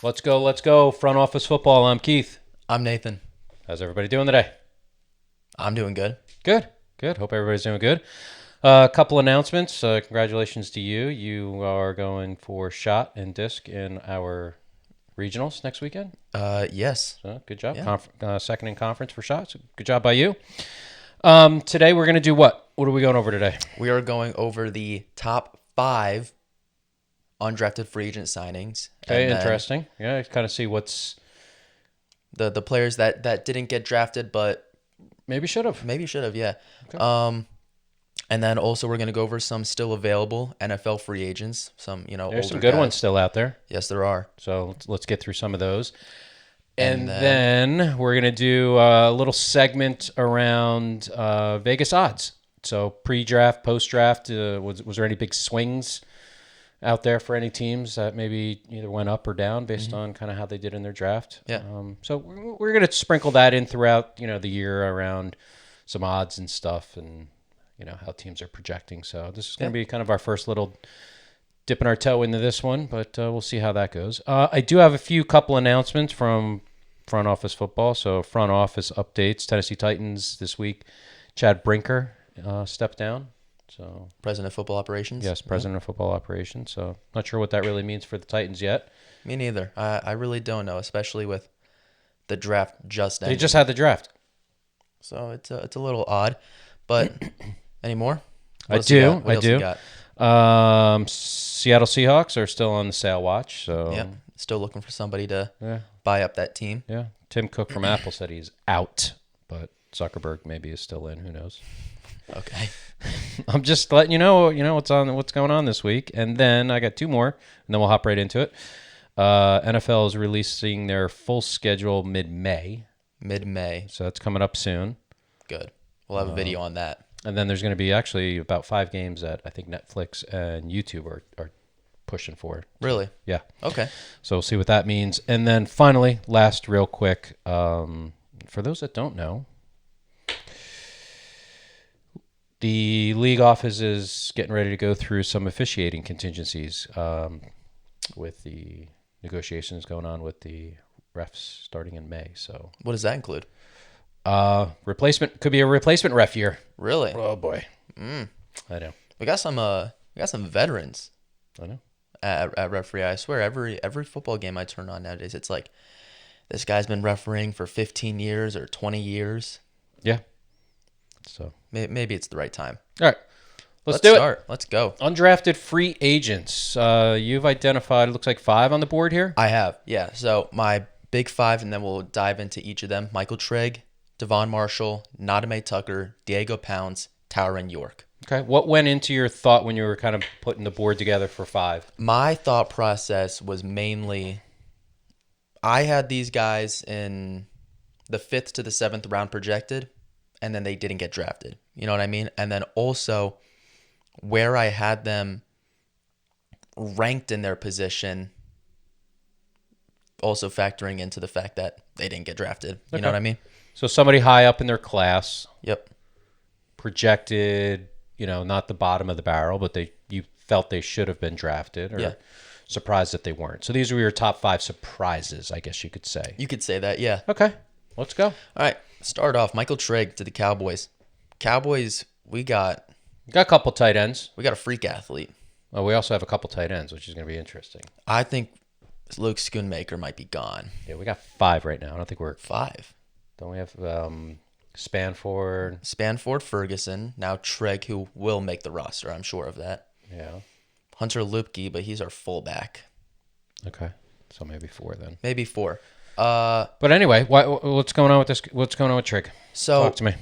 Let's go, let's go. Front office football. I'm Keith. I'm Nathan. How's everybody doing today? I'm doing good. Good, good. Hope everybody's doing good. A couple announcements. Congratulations to you. You are going for shot and disc in our regionals next weekend. Yes. So good job. Yeah. Second in conference for shots. Good job by you. Today we're going to do what? What are we going over today? We are going over the top 5 undrafted free agent signings. Okay, interesting. Yeah, kind of see what's... The players that didn't get drafted, but maybe should have. Yeah. Okay. And then also we're going to go over some still available NFL free agents. Some, There's older some good guys. ones still out there. Yes, there are. So let's get through some of those. And then we're going to do a little segment around Vegas odds. So pre-draft, post-draft, was there any big swings out there for any teams that maybe either went up or down based on kind of how they did in their draft? Yeah. So we're going to sprinkle that in throughout, the year around some odds and stuff and, how teams are projecting. So this is going to be kind of our first little dipping our toe into this one, but we'll see how that goes. I do have a couple announcements from front office football. So front office updates, Tennessee Titans this week. Chad Brinker stepped down. So President of Football Operations? Yes, President of Football Operations. So not sure what that really means for the Titans yet. Me neither. I really don't know, especially with the draft just ending. They just had the draft. So it's a little odd. But any more? I do. What else you got? Seattle Seahawks are still on the sale watch. So Yep. Still looking for somebody to buy up that team. Yeah. Tim Cook from Apple said he's out, but Zuckerberg maybe is still in. Who knows? Okay. I'm just letting you know what's going on this week. And then I got 2 more, and then we'll hop right into it. NFL is releasing their full schedule mid-May. Mid-May. So that's coming up soon. Good. We'll have a video on that. And then there's going to be actually about 5 games that I think Netflix and YouTube are pushing for. Really? Yeah. Okay. So we'll see what that means. And then finally, last real quick, for those that don't know, the league office is getting ready to go through some officiating contingencies with the negotiations going on with the refs starting in May. So what does that include? Replacement could be a replacement ref year. Really? Oh boy. I know. We got some veterans. I know. At referee. I swear every football game I turn on nowadays, it's like this guy's been refereeing for 15 years or 20 years. Yeah. So maybe it's the right time. All right. Let's do start. Let's go. Undrafted free agents. You've identified, it looks like 5 on the board here. I have. Yeah. So my big 5, and then we'll dive into each of them. Michael Trigg, Devon Marshall, Nadame Tucker, Diego Pounds, Tyron York. Okay. What went into your thought when you were kind of putting the board together for 5? My thought process was mainly I had these guys in the 5th to the 7th round projected, and then they didn't get drafted. You know what I mean? And then also where I had them ranked in their position, also factoring into the fact that they didn't get drafted. You know what I mean? So somebody high up in their class. Yep. Projected, not the bottom of the barrel, but you felt they should have been drafted, or surprised that they weren't. So these were your top 5 surprises, I guess you could say. You could say that, yeah. Okay, let's go. All right, start off. Michael Trigg to the Cowboys. Cowboys, we got a couple tight ends. We got a freak athlete. Well, we also have a couple tight ends, which is going to be interesting. I think Luke Schoonmaker might be gone. Yeah, we got 5 right now. I don't think we're 5. Don't we have Spanford, Ferguson, now Trigg, who will make the roster, I'm sure of that. Yeah. Hunter Lupke, but he's our fullback. Okay, so maybe 4 then. Maybe 4. But anyway, what's going on with this? What's going on with Trigg? So talk to me.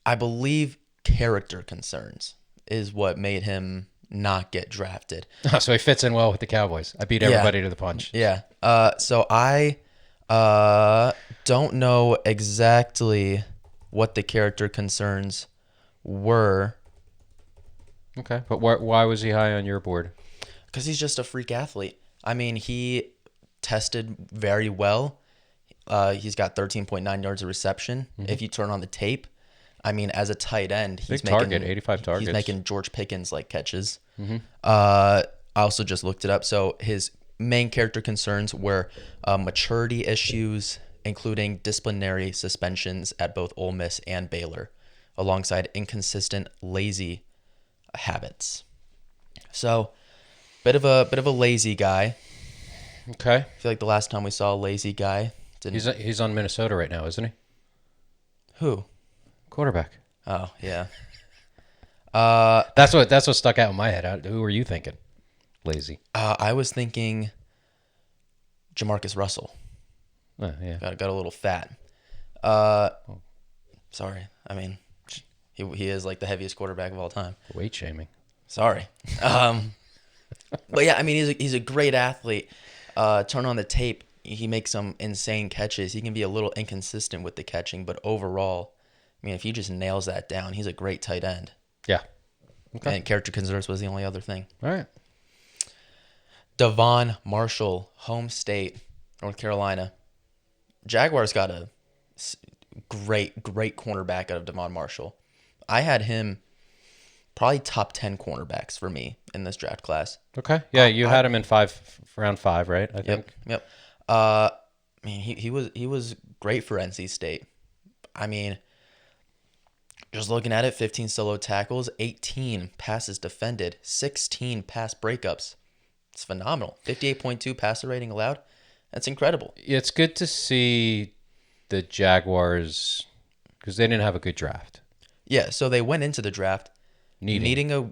I believe character concerns is what made him not get drafted. So he fits in well with the Cowboys. I beat everybody to the punch. Yeah. So I don't know exactly what the character concerns were. Okay, but why was he high on your board? Because he's just a freak athlete. I mean, he tested very well. He's got 13.9 yards of reception. Mm-hmm. If you turn on the tape, I mean, as a tight end, he's making 85 targets. He's making George Pickens like catches. Mm-hmm. I also just looked it up. So his main character concerns were maturity issues, including disciplinary suspensions at both Ole Miss and Baylor, alongside inconsistent, lazy habits. So, bit of a lazy guy. Okay. I feel like the last time we saw a lazy guy didn't. He's on Minnesota right now, isn't he? Who? Quarterback. Oh yeah. That's what stuck out in my head. Who were you thinking? Lazy. I was thinking Jamarcus Russell. Yeah. Got a little fat. Sorry. I mean, he is like the heaviest quarterback of all time. Weight shaming. Sorry. But yeah, I mean, he's a great athlete. Turn on the tape, he makes some insane catches. He can be a little inconsistent with the catching, but overall, I mean, if he just nails that down, he's a great tight end. Yeah. Okay. And character concerns was the only other thing. All right. Devon Marshall, home state, North Carolina. Jaguars got a great cornerback out of Devon Marshall. I had him probably top 10 cornerbacks for me in this draft class. Okay. Yeah, you had him in round 5, right? I think. Yep. I mean, he was great for NC State. I mean, just looking at it, 15 solo tackles, 18 passes defended, 16 pass breakups. It's phenomenal. 58.2 passer rating allowed. That's incredible. It's good to see the Jaguars because they didn't have a good draft. Yeah, so they went into the draft needing a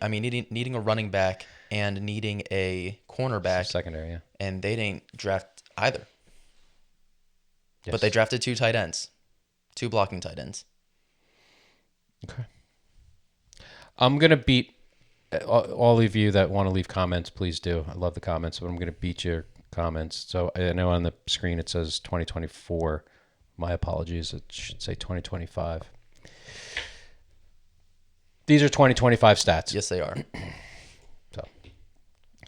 needing a running back and needing a cornerback. Secondary, yeah. And they didn't draft either. Yes. But they drafted 2 tight ends. 2 blocking tight ends. Okay. I'm going to beat all of you that want to leave comments, please do. I love the comments, but I'm going to beat your comments. So I know on the screen it says 2024. My apologies. It should say 2025. These are 2025 stats. Yes, they are.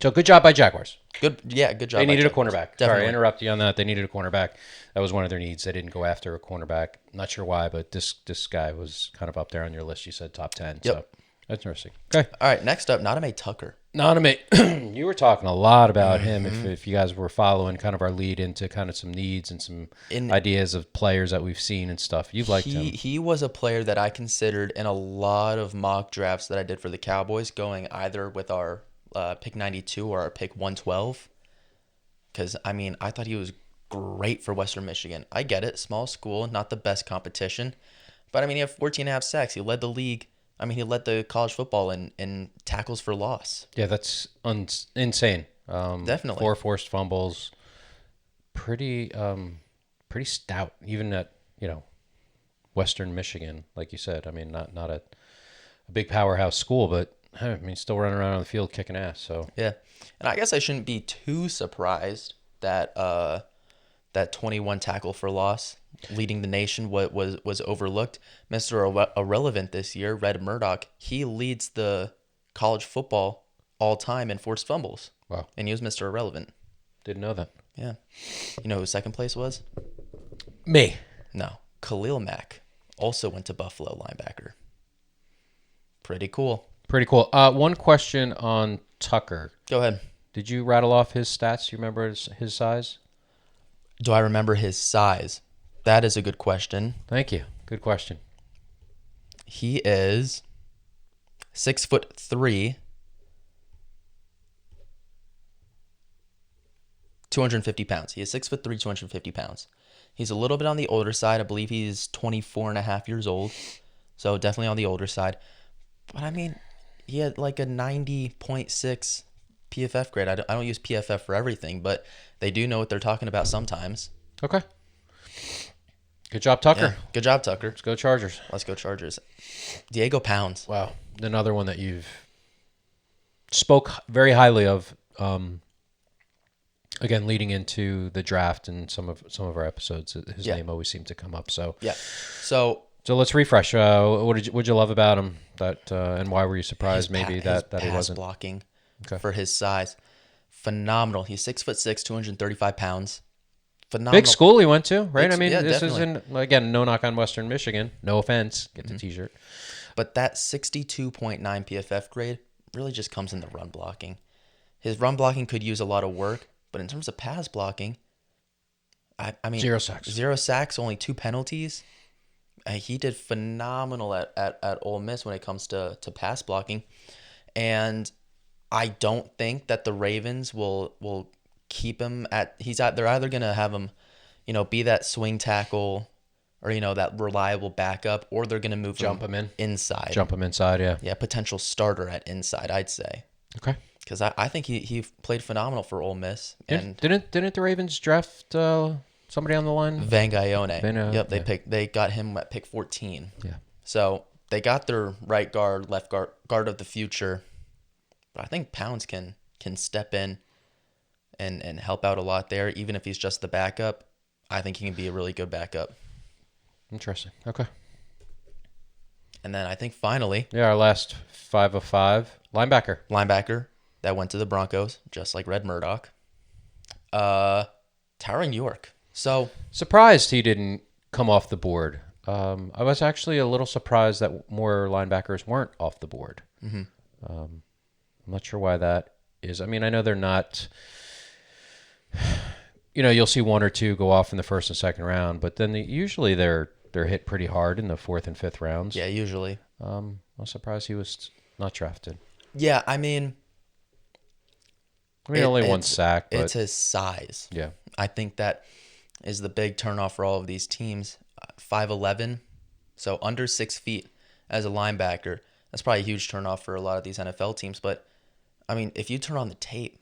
So good job by Jaguars. Good job. They needed a cornerback. Definitely. Sorry, I interrupt you on that. They needed a cornerback. That was one of their needs. They didn't go after a cornerback. Not sure why, but this guy was kind of up there on your list. You said top 10. Yep. So that's interesting. Okay. All right, next up, Nadame Tucker. Nadame, you were talking a lot about him. If you guys were following kind of our lead into kind of some needs and some ideas of players that we've seen and stuff, you've liked him. He was a player that I considered in a lot of mock drafts that I did for the Cowboys, going either with our pick 92 or our pick 112. Because, I mean, I thought he was great for Western Michigan. I get it. Small school, not the best competition. But, I mean, he had 14 and a half sacks. He led the league. I mean, he led the college football in tackles for loss. Yeah, that's insane. Definitely. 4 forced fumbles. Pretty stout, even at, Western Michigan, like you said. I mean, not a big powerhouse school, but I mean, still running around on the field kicking ass. So yeah, and I guess I shouldn't be too surprised that that 21 tackle for loss leading the nation was overlooked. Mr. Irrelevant this year, Red Murdoch, he leads the college football all time in forced fumbles. Wow, and he was Mr. Irrelevant. Didn't know that. Yeah, you know who second place was? Me. No, Khalil Mack also went to Buffalo, linebacker. Pretty cool. Pretty cool. One question on Tucker. Go ahead. Did you rattle off his stats? You remember his size? Do I remember his size? That is a good question. Thank you. Good question. He is 6'3", 250 pounds. He is 6'3", 250 pounds. He's a little bit on the older side. I believe he's 24 and a half years old. So definitely on the older side. But I mean, he had like a 90.6 PFF grade. I don't use PFF for everything, but they do know what they're talking about sometimes. Okay. Good job, Tucker. Yeah, good job, Tucker. Let's go Chargers. Let's go Chargers. Diego Pounds. Wow. Another one that you've spoke very highly of. Again, leading into the draft and some of our episodes, his name always seemed to come up. So yeah. So let's refresh. What'd you love about him? And why were you surprised that he wasn't blocking for his size? Phenomenal. He's 6'6", 235 pounds. Phenomenal. Big school he went to, right? This definitely. isn't, again, no knock on Western Michigan. No offense. Get the T-shirt. But that 62.9 PFF grade really just comes in the run blocking. His run blocking could use a lot of work, but in terms of pass blocking, I mean, 0 sacks. 0 sacks, only 2 penalties. He did phenomenal at Ole Miss when it comes to pass blocking. And I don't think that the Ravens will keep him at they're either going to have him, be that swing tackle or that reliable backup, or they're going to move him inside. Jump him inside, yeah. Yeah, potential starter at inside, I'd say. Okay. Because I think he played phenomenal for Ole Miss. And Didn't the Ravens draft somebody on the line? Vangaione. Yep, they got him at pick 14. Yeah. So they got their right guard, left guard of the future. But I think Pounds can step in and help out a lot there, even if he's just the backup. I think he can be a really good backup. Interesting. Okay. And then I think finally, our last 5 of 5 linebacker that went to the Broncos, just like Red Murdoch. Tyron York. So surprised he didn't come off the board. I was actually a little surprised that more linebackers weren't off the board. Mm-hmm. I'm not sure why that is. I mean, I know they're not. You'll see 1 or 2 go off in the first and second round, but then usually they're hit pretty hard in the 4th and 5th rounds. Yeah, usually. I was surprised he was not drafted. Yeah, I mean, only 1 sack, but it's his size. Yeah, I think that is the big turnoff for all of these teams. 5'11", so under 6 feet as a linebacker. That's probably a huge turnoff for a lot of these NFL teams. But I mean, if you turn on the tape,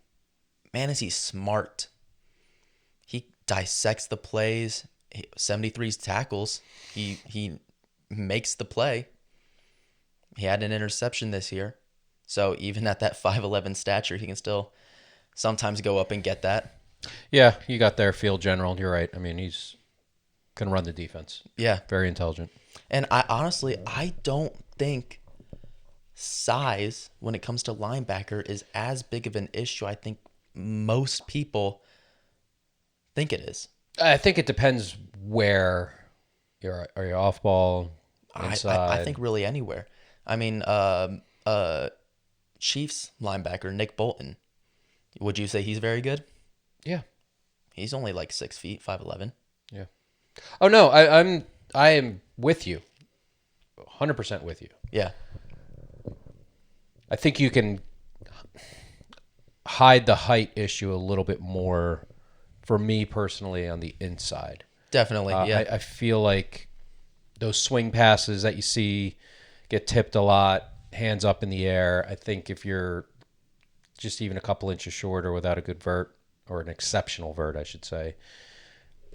man, is he smart. He dissects the plays. 73 tackles. He makes the play. He had an interception this year. So even at that 5'11" stature, he can still sometimes go up and get that. Yeah, you got their field general. You're right. I mean, he's going to run the defense. Yeah. Very intelligent. And I don't think size when it comes to linebacker is as big of an issue. I think most people think it is. I think it depends where you're. Are you off ball, inside? I think really anywhere. I mean, Chiefs linebacker Nick Bolton. Would you say he's very good? Yeah. He's only like 6 feet, 5'11". Yeah. Oh no, I am with you, 100% with you. Yeah. I think you can hide the height issue a little bit more, for me personally, on the inside. Definitely, yeah. I feel like those swing passes that you see get tipped a lot, hands up in the air. I think if you're just even a couple inches short or without a good vert, or an exceptional vert, I should say,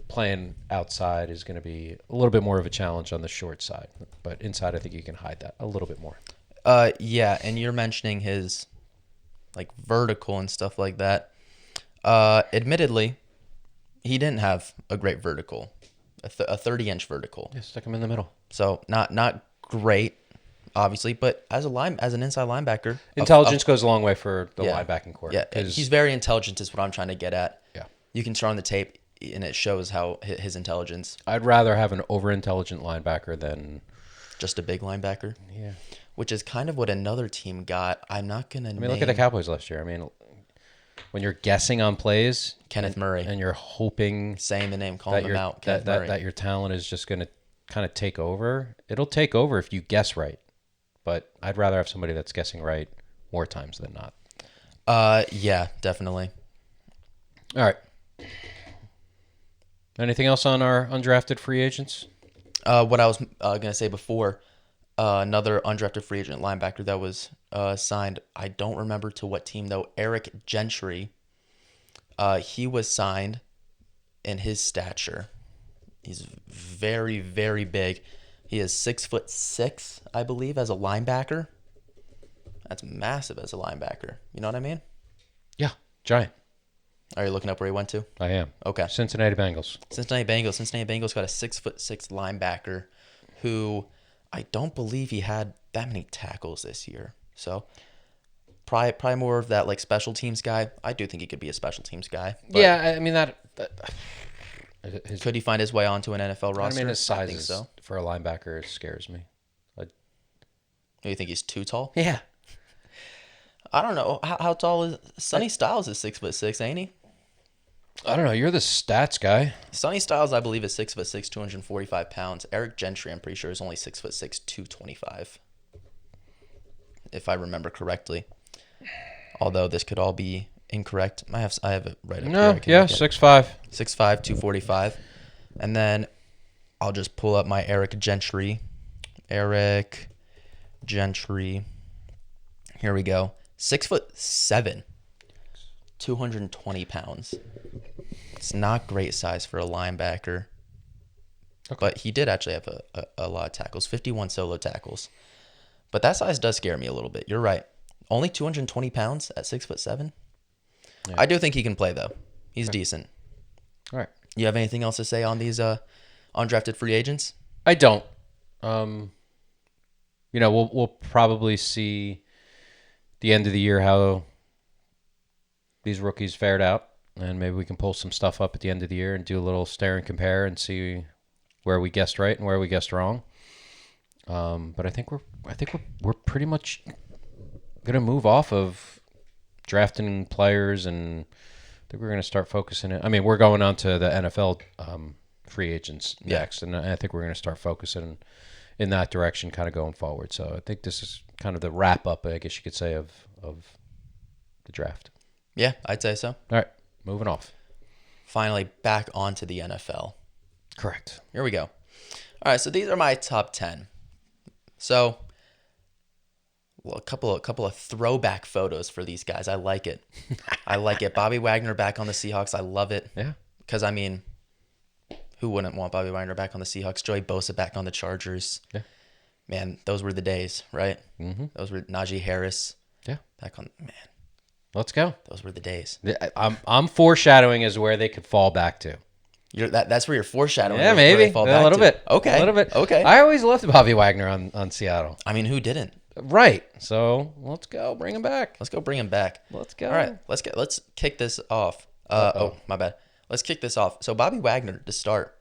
playing outside is going to be a little bit more of a challenge on the short side. But inside, I think you can hide that a little bit more. Yeah, and you're mentioning his like vertical and stuff like that. Admittedly, he didn't have a great vertical, a 30-inch vertical. Yeah, stick him in the middle. So not great, obviously, but as an inside linebacker, intelligence goes a long way for the linebacking core. Yeah, he's very intelligent is what I'm trying to get at. Yeah. You can turn on the tape and it shows how his intelligence. I'd rather have an over-intelligent linebacker than just a big linebacker. Yeah. Which is kind of what another team got. I'm not going to name... look at the Cowboys last year. I mean, when you're guessing on plays... Kenneth Murray. And you're hoping... Saying the name, calling him out. That your talent is just going to kind of take over. It'll take over if you guess right. But I'd rather have somebody that's guessing right more times than not. Yeah, definitely. All right. Anything else on our undrafted free agents? What I was going to say before... another undrafted free agent linebacker that was signed. I don't remember to what team, though. Eric Gentry. He was signed in his stature. He's very, very big. He is 6'6", I believe, as a linebacker. That's massive as a linebacker. You know what I mean? Yeah, giant. Are you looking up where he went to? I am. Okay. Cincinnati Bengals. Cincinnati Bengals got a 6'6" linebacker who... I don't believe he had that many tackles this year. So probably more of that like special teams guy. I do think he could be a special teams guy. Yeah, I mean that could he find his way onto an NFL roster? I mean, his size think so. For a linebacker scares me. Do you think he's too tall? Yeah. I don't know how tall is Sonny Styles is 6'6", ain't he? I don't know. You're the stats guy. Sonny Styles, I believe, is 6'6", 245 pounds. Eric Gentry, I'm pretty sure, is only 6'6", 225, if I remember correctly. Although this could all be incorrect. I have it right up here. No, yeah, 6'5". 6'5", 245. And then I'll just pull up my Eric Gentry. Eric Gentry. Here we go. 6'7", 220 pounds. It's not great size for a linebacker. Okay. But he did actually have a lot of tackles, 51 solo tackles. But that size does scare me a little bit. You're right. Only 220 pounds at 6'7". Yeah. I do think he can play, though. He's decent. All right. You have anything else to say on these undrafted free agents? I don't. We'll probably see the end of the year how these rookies fared out, and maybe we can pull some stuff up at the end of the year and do a little stare and compare and see where we guessed right and where we guessed wrong. But I think we're pretty much gonna move off of drafting players, and I think we're gonna start focusing it. I mean, we're going on to the NFL free agents next, and I think we're gonna start focusing in that direction, kind of going forward. So I think this is kind of the wrap up, I guess you could say, of the draft. Yeah, I'd say so. All right, moving off. Finally, back onto the NFL. Correct. Here we go. All right, so these are my top 10. So, a couple of throwback photos for these guys. I like it. I like it. Bobby Wagner back on the Seahawks. I love it. Yeah. Because, I mean, who wouldn't want Bobby Wagner back on the Seahawks? Joey Bosa back on the Chargers. Yeah. Man, those were the days, right? Mm-hmm. Those were Najee Harris. Yeah. Back on, man. Let's go. Those were the days. I'm foreshadowing as where they could fall back to. That's where you're foreshadowing. Yeah, maybe a little bit. Okay, a little bit. Okay. I always loved Bobby Wagner on Seattle. I mean, who didn't? Right. So let's go. Bring him back. Let's go. Bring him back. Let's go. All right. Let's kick this off. Oh, my bad. Let's kick this off. So Bobby Wagner to start.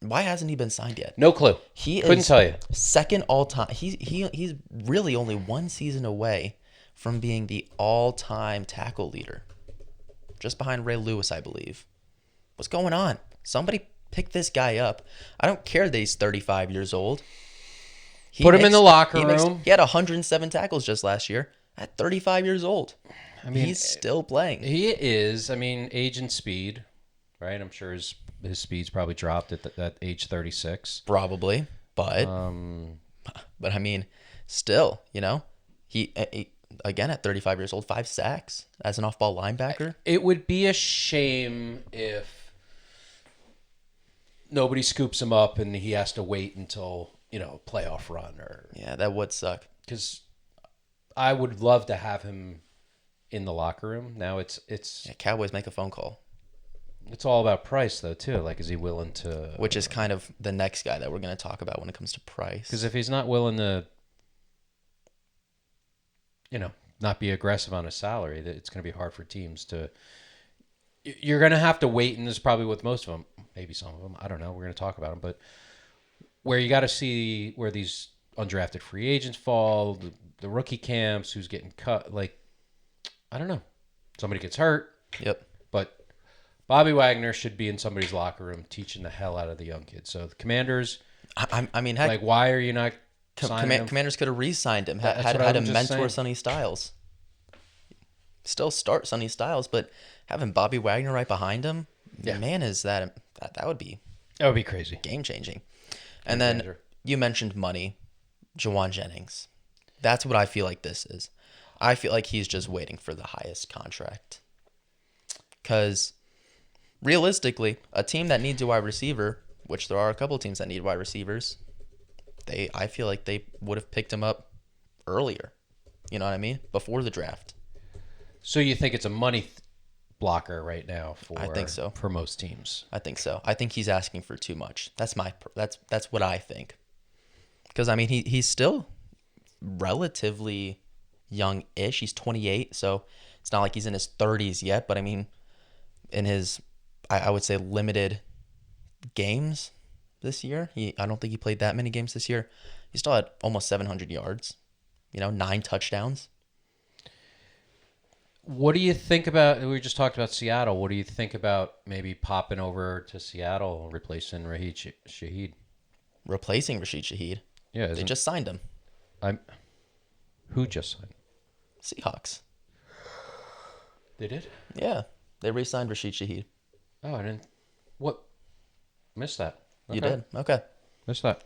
Why hasn't he been signed yet? No clue. Couldn't tell you. Second all time. He's really only one season away from being the all-time tackle leader, just behind Ray Lewis, I believe. What's going on? Somebody pick this guy up. I don't care that he's 35 years old. Put him in the locker room. He had 107 tackles just last year at 35 years old. I mean, he's still playing. He is. I mean, age and speed, right? I'm sure his speed's probably dropped at age 36. Probably, but I mean, still, he again at 35 years old, 5 sacks as an off-ball linebacker. It would be a shame if nobody scoops him up and he has to wait until a playoff run or that would suck. Because I would love to have him in the locker room. Now it's Cowboys make a phone call. It's all about price though too. Like, is he willing to? Which is kind of the next guy that we're going to talk about when it comes to price. Because if he's not willing to, not be aggressive on his salary, it's going to be hard for teams to. You're going to have to wait, and this is probably with most of them, maybe some of them. I don't know. We're going to talk about them, but where you got to see where these undrafted free agents fall, the rookie camps, who's getting cut. Like, I don't know. Somebody gets hurt. Yep. But Bobby Wagner should be in somebody's locker room teaching the hell out of the young kids. So the Commanders, I mean, heck, like, why are you not signing him? Commanders could have re-signed him, had him mentor Sonny Styles. Still start Sonny Styles, but having Bobby Wagner right behind him, man, is that would be crazy, game changing. And then you mentioned money, Juwan Jennings. That's what I feel like this is. I feel like he's just waiting for the highest contract. Because realistically, a team that needs a wide receiver, which there are a couple teams that need wide receivers, I feel like they would have picked him up earlier. You know what I mean? Before the draft. So you think it's a money blocker right now for? I think so. For most teams. I think so. I think he's asking for too much. That's what I think. Because I mean, he's still relatively young-ish. He's 28, so it's not like he's in his 30s yet. But I mean, in his, I would say, limited games this year, I don't think he played that many games this year. He still had almost 700 yards, 9 touchdowns. What do you think about? We just talked about Seattle. What do you think about maybe popping over to Seattle, replacing Raheed Shaheed? Replacing Rashid Shaheed. Yeah, They isn't just signed him. I'm who just signed? Seahawks. They did. Yeah. They re-signed Rashid Shaheed. Oh, I didn't. What? Missed that. You Okay. did? Okay. Missed that.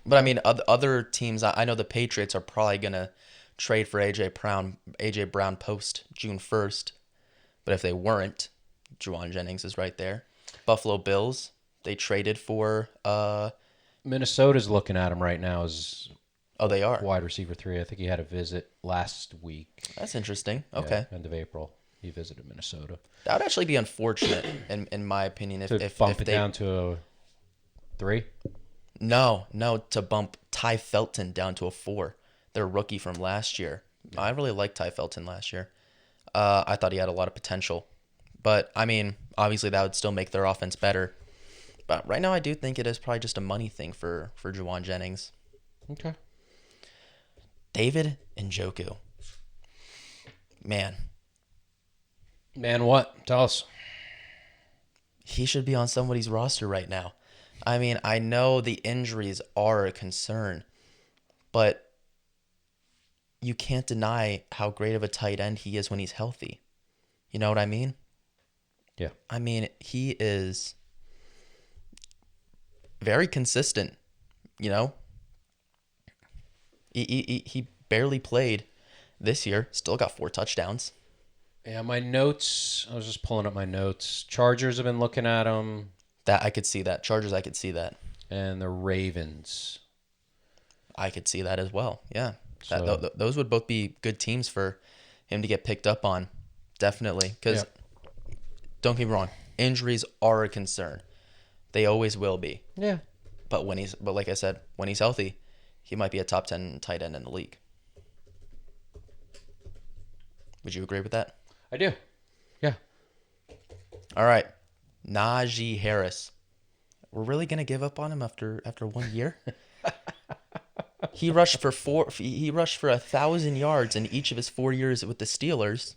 But I mean, other teams, I know the Patriots are probably going to trade for AJ Brown post June 1st. But if they weren't, Juwan Jennings is right there. Buffalo Bills, they traded for, Minnesota's looking at him right now as oh, they are. wide receiver 3. I think he had a visit last week. That's interesting. Yeah, Okay. end of April. He visited Minnesota. That would actually be unfortunate, in my opinion, if Bump it they down to a 3. No, to bump Ty Felton down to a 4. Their rookie from last year. I really liked Ty Felton last year. I thought he had a lot of potential. But, I mean, obviously that would still make their offense better. But right now I do think it is probably just a money thing for Juwan Jennings. Okay. David Njoku. Man, What? Tell us. he should be on somebody's roster right now. I mean, I know the injuries are a concern, but you can't deny how great of a tight end he is when he's healthy. You know what I mean? Yeah. I mean, he is very consistent, you know? He barely played this year, still got 4 touchdowns. Yeah, my notes. I was just pulling up my notes. Chargers have been looking at him, That I could see that. Chargers, I could see that. and the Ravens. I could see that as well. Yeah. So- Those would both be good teams for him to get picked up on. Definitely. Because, don't get me wrong, injuries are a concern. They always will be. Yeah. But like I said, when he's healthy, he might be a top 10 tight end in the league. Would you agree with that? I do. Yeah. All right. Najee Harris. We're really going to give up on him after 1 year? He rushed for 1,000 yards in each of his 4 years with the Steelers.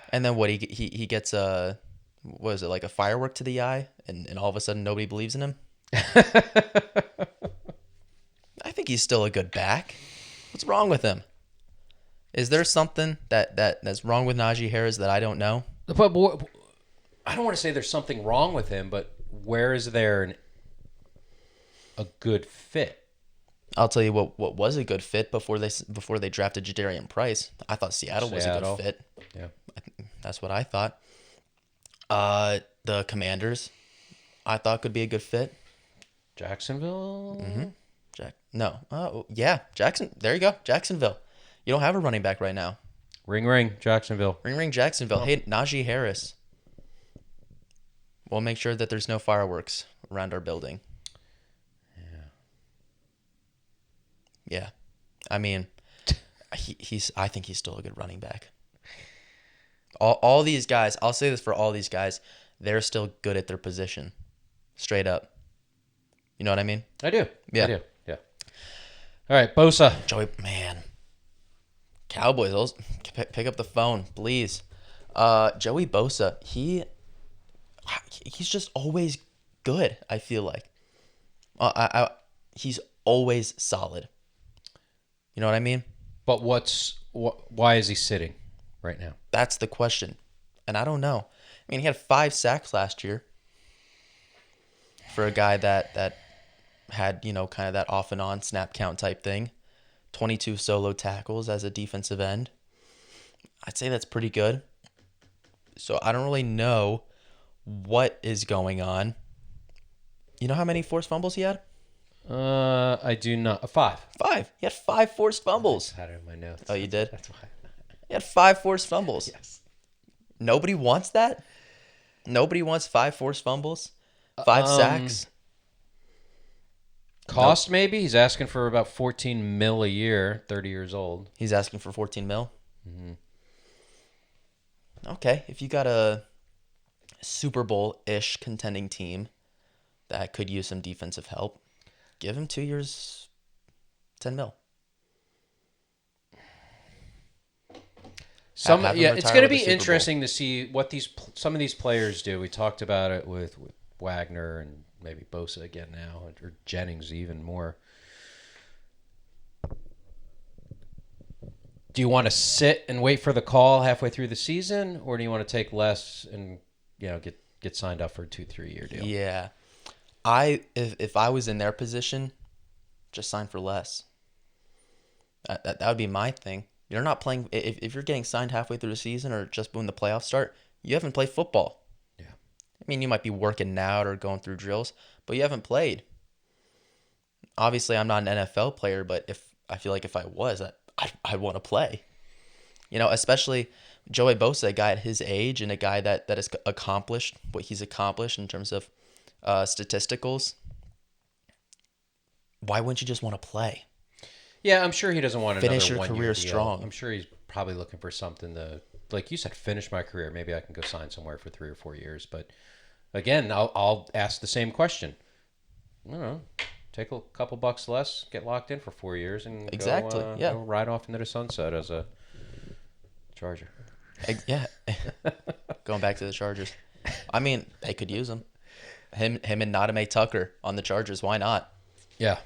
And then what, he gets what is it, like a firework to the eye, and all of a sudden nobody believes in him? I think he's still a good back. What's wrong with him? Is there something that's wrong with Najee Harris that I don't know? But I don't want to say there's something wrong with him, but where is there a good fit? I'll tell you what was a good fit before they drafted Jadarian Price. I thought Seattle was a good fit. Yeah. That's what I thought. The Commanders, I thought could be a good fit. Jacksonville? Jackson. There you go, Jacksonville. You don't have a running back right now. Ring, Jacksonville. Ring, Jacksonville. Hey, Najee Harris. We'll make sure that there's no fireworks around our building. Yeah. I mean, I think he's still a good running back. All these guys, I'll say this for all these guys, they're still good at their position. Straight up. You know what I mean? I do. Yeah. I do. Yeah. All right, Bosa. Joey, man. Cowboys, pick up the phone, please. Joey Bosa, he's just always good, I feel like. He's always solid. You know what I mean? But why is he sitting right now? That's the question. And I don't know. I mean, he had 5 sacks last year for a guy that had, kind of that off and on snap count type thing. 22 solo tackles as a defensive end. I'd say that's pretty good. So I don't really know what is going on. You know how many forced fumbles he had? I do not. 5. 5. He had 5 forced fumbles. I had it in my notes. Oh, you did? That's why. He had 5 forced fumbles. Yes. Nobody wants that? Nobody wants 5 forced fumbles? 5 sacks? Cost maybe? He's asking for about $14 million a year, 30 years old. He's asking for 14 mil? Mm-hmm. Okay, if you got a Super Bowl-ish contending team that could use some defensive help, give him 2 years, 10 mil. Have him It's retire going to with a be Super Bowl. interesting to see what some of these players do. We talked about it with Wagner and maybe Bosa again now, or Jennings even more. Do you want to sit and wait for the call halfway through the season, or do you want to take less and get signed up for a 2-3 year deal? Yeah. If I was in their position, just sign for less. That would be my thing. You're not playing if you're getting signed halfway through the season or just when the playoffs start, you haven't played football. Yeah. I mean, you might be working out or going through drills, but you haven't played. Obviously, I'm not an NFL player, but I feel like if I was, I'd want to play. Especially Joey Bosa, a guy at his age and a guy that has accomplished what he's accomplished in terms of statisticals. Why wouldn't you just want to play? Yeah, I'm sure he doesn't want Finish another your 1 year career deal. strong. I'm sure he's probably looking for something to, like you said, finish my career. Maybe I can go sign somewhere for 3 or 4 years. But again, I'll ask the same question. I don't know. Take a couple bucks less, get locked in for 4 years, and go ride off into the sunset as a Charger. Yeah. Going back to the Chargers. I mean, they could use him. Him and Nadame Tucker on the Chargers. Why not? Yeah.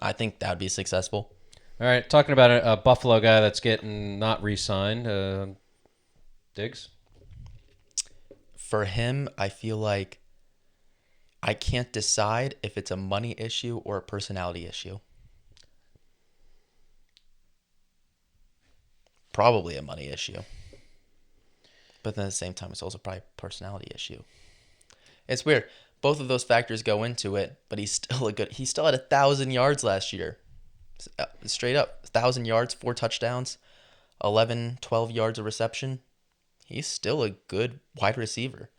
I think that would be successful. All right. Talking about a Buffalo guy that's getting not re-signed. Diggs? For him, I feel like I can't decide if it's a money issue or a personality issue. Probably a money issue. But then at the same time, it's also probably a personality issue. It's weird. Both of those factors go into it, but he's still he still had 1,000 yards last year. Straight up. 1,000 yards, 4 touchdowns, 11, 12 yards of reception. He's still a good wide receiver.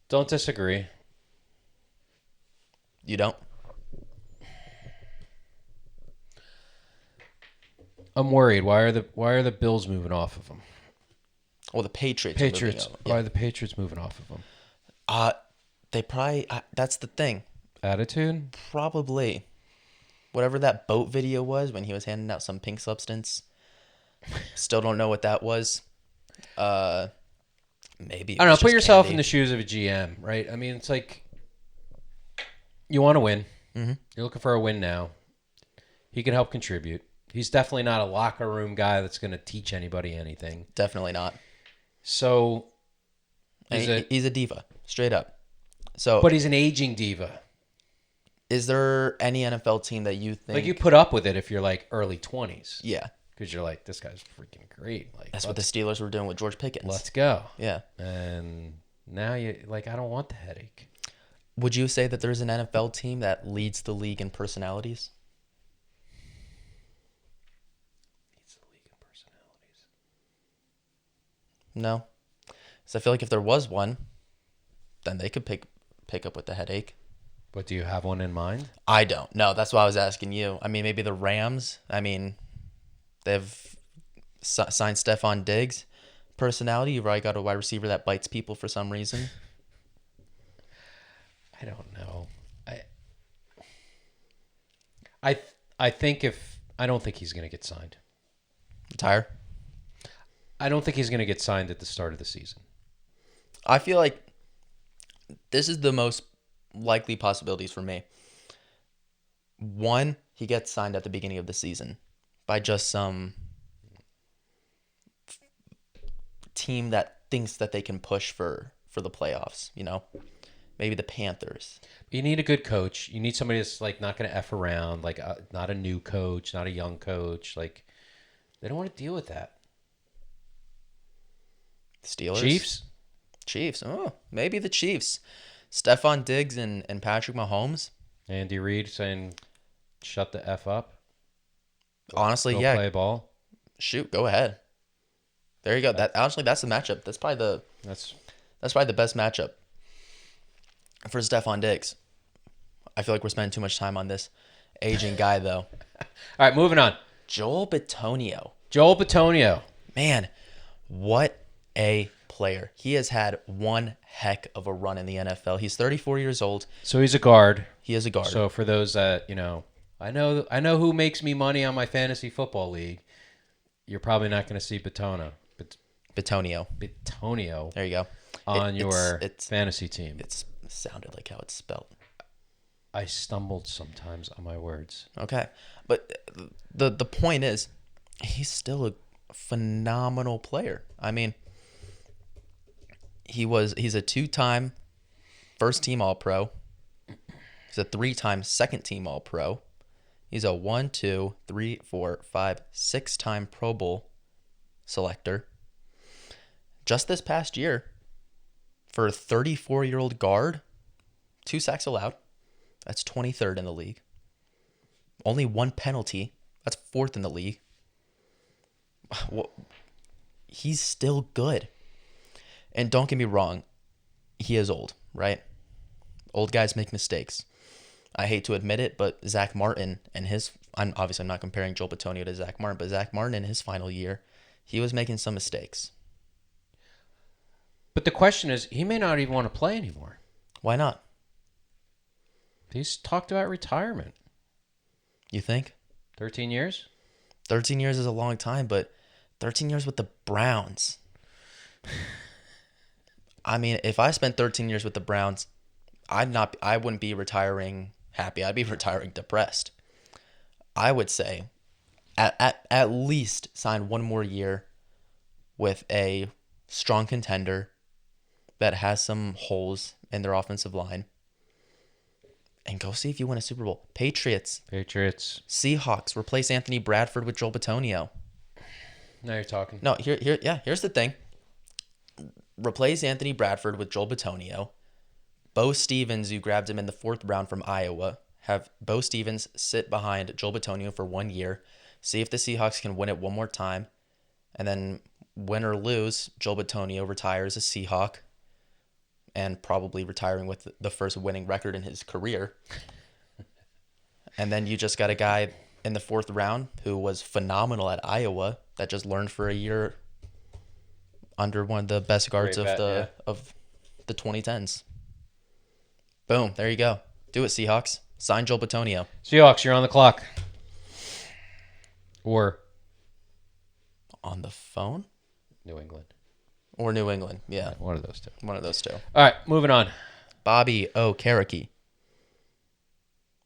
Don't disagree. You don't? I'm worried. Why are the Bills moving off of him? Well, the Patriots. Patriots. Are moving Why are the Patriots moving off of him? They probably. That's the thing. Attitude? Probably. Whatever that boat video was when he was handing out some pink substance. Still don't know what that was. Maybe. I don't know. Put yourself in the shoes of a GM, right? I mean, it's like you want to win. Mm-hmm. You're looking for a win now. He can help contribute. He's definitely not a locker room guy that's going to teach anybody anything. Definitely not. So, he's a diva, straight up. But he's an aging diva. Is there any NFL team that you think... Like, you put up with it if you're, like, early 20s. Yeah. Because you're like, this guy's freaking great. Like, that's what the Steelers were doing with George Pickens. Let's go. Yeah. And now, I don't want the headache. Would you say that there's an NFL team that leads the league in personalities? Leads the league in personalities. No. So I feel like if there was one, then they could pick up with the headache. But do you have one in mind? I don't. No, that's why I was asking you. I mean, maybe the Rams. I mean, they've signed Stephon Diggs. Personality, you've already got a wide receiver that bites people for some reason. I don't know. I think I don't think he's going to get signed. Retire? I don't think he's going to get signed at the start of the season. I feel like this is the most likely possibilities for me. One, he gets signed at the beginning of the season by just some team that thinks that they can push for the playoffs, maybe the Panthers. You need a good coach. You need somebody that's like not going to F around, like not a new coach, not a young coach. Like, they don't want to deal with that. Steelers? Chiefs. Oh, maybe the Chiefs. Stephon Diggs and Patrick Mahomes. Andy Reid saying, shut the F up. Honestly, Go yeah. play ball. Shoot, go ahead. There you go. That's the matchup. That's probably the best matchup for Stephon Diggs. I feel like we're spending too much time on this aging guy, though. All right, moving on. Joel Bitonio. Man, what a player. He has had one heck of a run in the NFL. He's 34 years old. So he's a guard. He is a guard. So for those that, I know who makes me money on my fantasy football league. you're probably not going to see Bitonio. Bitonio There you go. on your fantasy team. It sounded like how it's spelled. I stumbled sometimes on my words. Okay. But the point is, he's still a phenomenal player. I mean, he's a 2-time first team All-Pro. He's a 3-time second team All-Pro. He's a 1, 2, 3, 4, 5, 6-time Pro Bowl selector. Just this past year, for a 34-year-old guard, 2 sacks allowed. That's 23rd in the league. Only 1 penalty. That's 4th in the league. He's still good. And don't get me wrong, he is old, right? Old guys make mistakes. I hate to admit it, but Zach Martin and I'm not comparing Joel Bitonio to Zach Martin, but Zach Martin in his final year, he was making some mistakes. But the question is, he may not even want to play anymore. Why not? He's talked about retirement. You think? 13 years? 13 years is a long time, but 13 years with the Browns. I mean, if I spent 13 years with the Browns, I wouldn't be retiring happy. I'd be retiring depressed. I would say at least sign 1 more year with a strong contender that has some holes in their offensive line and go see if you win a Super Bowl. Patriots. Seahawks. Replace Anthony Bradford with Joel Bitonio. Now you're talking. No, here's the thing. Replace Anthony Bradford with Joel Bitonio. Bo Stevens, you grabbed him in the 4th round from Iowa. Have Bo Stevens sit behind Joel Bitonio for 1 year. See if the Seahawks can win it one more time. And then win or lose, Joel Bitonio retires a Seahawk. And probably retiring with the first winning record in his career. And then you just got a guy in the 4th round who was phenomenal at Iowa that just learned for a year under one of the best guards of the 2010s. Boom, there you go. Do it, Seahawks. Sign Joel Bitonio. Seahawks, you're on the clock. Or on the phone? New England. Or New England, yeah. One of those two. One of those two. All right, moving on. Bobby Okereke.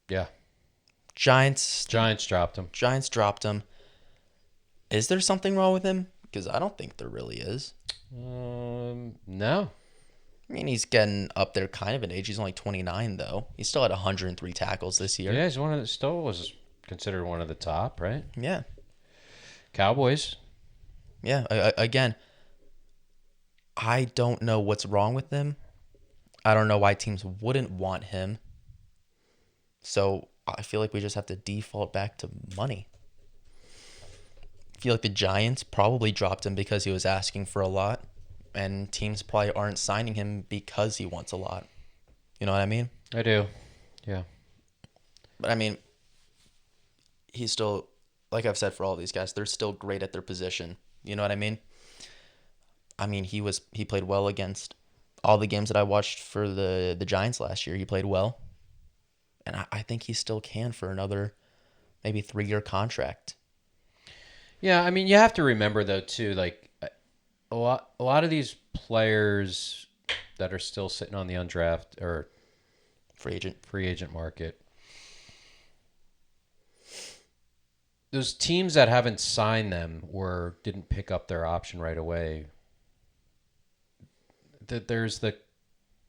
Yeah. Giants dropped him. Giants dropped him. Is there something wrong with him? Because I don't think there really is. No. I mean, he's getting up there kind of in age. He's only 29, though. He still had 103 tackles this year. Yeah, he's still was considered one of the top, right? Yeah. Cowboys. Yeah, again, I don't know what's wrong with him. I don't know why teams wouldn't want him. So I feel like we just have to default back to money. I feel like the Giants probably dropped him because he was asking for a lot. And teams probably aren't signing him because he wants a lot. You know what I mean? I do. Yeah. But I mean, he's still, like I've said for all these guys, they're still great at their position. You know what I mean? I mean, he played well against all the games that I watched for the Giants last year. He played well. And I think he still can for another maybe 3-year contract. Yeah, I mean, you have to remember, though, too, like, a lot of these players that are still sitting on the undrafted or free agent market, those teams that haven't signed them or didn't pick up their option right away, there's the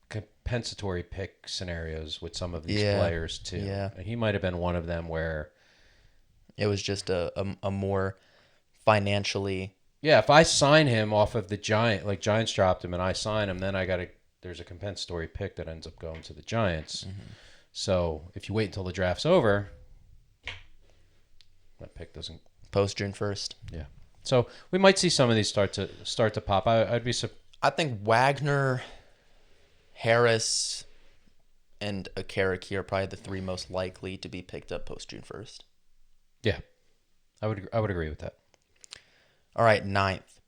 compensatory pick scenarios with some of these players too. Yeah. And he might have been one of them where it was just a more financially. Yeah, if I sign him off of the Giants dropped him and I sign him, then there's a compensatory pick that ends up going to the Giants. Mm-hmm. So if you wait until the draft's over, that pick doesn't post June 1st. Yeah. So we might see some of these start to pop. I think Wagner, Harris, and Okereke are probably the 3 most likely to be picked up post June 1st. Yeah. I would agree with that. All right, 9th,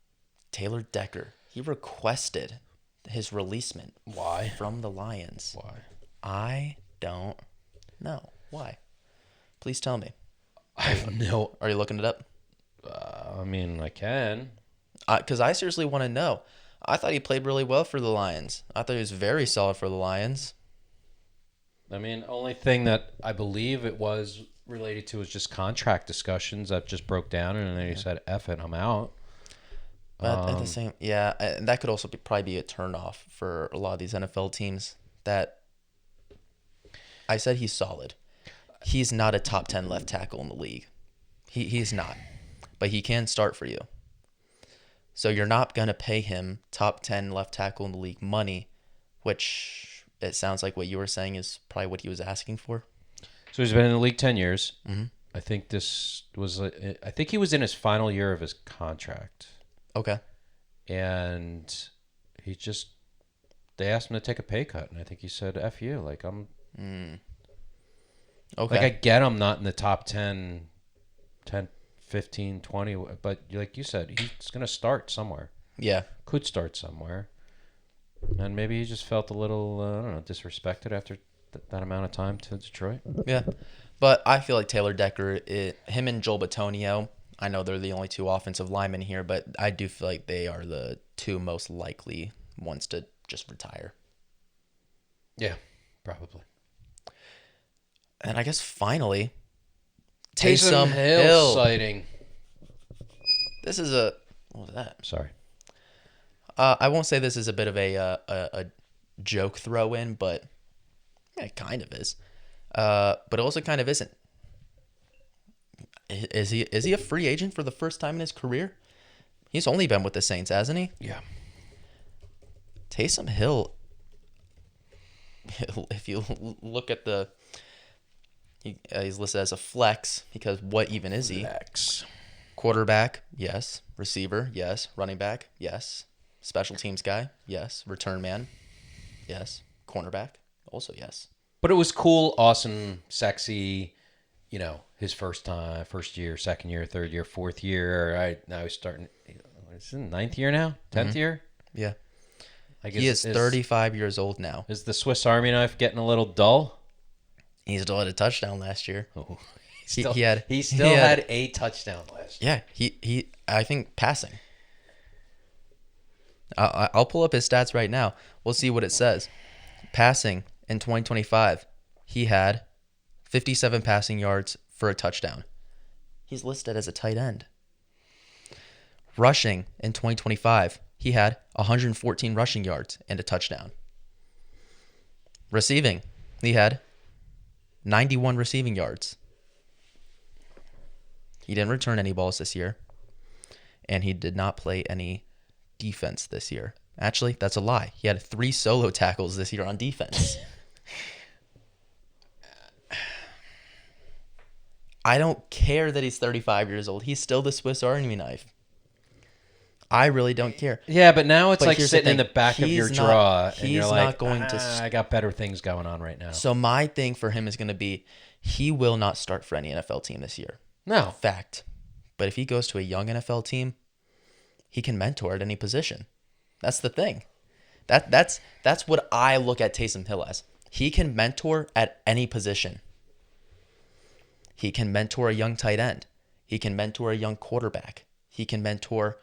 Taylor Decker. He requested his releasement. Why? From the Lions. Why? I don't know. Why? Please tell me. I have no. Are you looking it up? I mean, I can. Because I seriously want to know. I thought he played really well for the Lions. I thought he was very solid for the Lions. I mean, only thing that I believe it was related to was just contract discussions that just broke down, and then he said, "F it, I'm out." But at the same, yeah, and that could also probably be a turnoff for a lot of these NFL teams. That I said he's solid. He's not a top 10 left tackle in the league. He's not, but he can start for you. So you're not gonna pay him top 10 left tackle in the league money, which it sounds like what you were saying is probably what he was asking for. So he's been in the league 10 years. Mm-hmm. I think this was. I think he was in his final year of his contract, Okay. and he just. They asked him to take a pay cut, and I think he said, "F you." Like I'm. Okay. Like I get I'm not in the top 10, 10, 15, 20, but like you said, he's gonna start somewhere. Yeah. Could start somewhere. And maybe he just felt a little, I don't know, disrespected after that amount of time to Detroit. Yeah. But I feel like Taylor Decker, him and Joel Bitonio, I know they're the only two offensive linemen here, but I do feel like they are the two most likely ones to just retire. Yeah, probably. And I guess finally, Taysom Hill sighting. This is a what was that? Sorry. I won't say this is a bit of a joke throw in, but it kind of is. But it also kind of isn't. Is he a free agent for the first time in his career? He's only been with the Saints, hasn't he? Yeah. Taysom Hill. If you look at he's listed as a flex because what even is he? Flex. Quarterback, yes. Receiver, yes. Running back, yes. Special teams guy, yes. Return man, yes. Cornerback, also yes. But it was cool, awesome, sexy, his first year, second year, third year, fourth year. Now he's starting, it's in ninth year now? 10th year? Yeah. I guess He is 35 years old now. Is the Swiss Army knife getting a little dull? He still had a touchdown last year. Oh, He still had a touchdown last year. Yeah, he I think passing. I'll pull up his stats right now. We'll see what it says. Passing in 2025, he had 57 passing yards for a touchdown. He's listed as a tight end. Rushing in 2025, he had 114 rushing yards and a touchdown. Receiving, he had 91 receiving yards. He didn't return any balls this year, and he did not play any defense this year. Actually, that's a lie. He had 3 solo tackles this year on defense. I don't care that he's 35 years old. He's still the Swiss Army knife. I really don't care. Yeah, but now it's But like here's sitting the in the thing. back of your He's not- draw, and he's you're not like, going to I got better things going on right now. So my thing for him is going to be he will not start for any NFL team this year. No. Fact. But if he goes to a young NFL team, he can mentor at any position. That's the thing. That's what I look at Taysom Hill as. He can mentor at any position. He can mentor a young tight end. He can mentor a young quarterback. He can mentor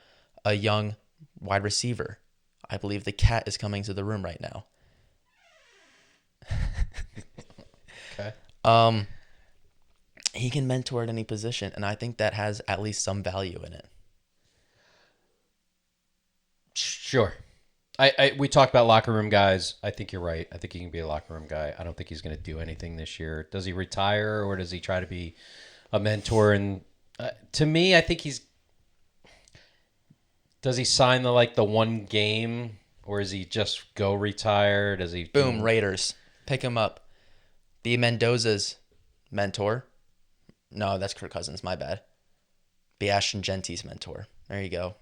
a young wide receiver. I believe the cat is coming to the room right now. Okay. He can mentor at any position, and I think that has at least some value in it. Sure. We talked about locker room guys. I think you're right. I think he can be a locker room guy. I don't think he's going to do anything this year. Does he retire or does he try to be a mentor? And to me, I think does he sign the one game or is he just go retire? Does he Boom, Raiders. Pick him up. Be Mendoza's mentor. No, that's Kirk Cousins. My bad. Be Ashton Genty's mentor. There you go.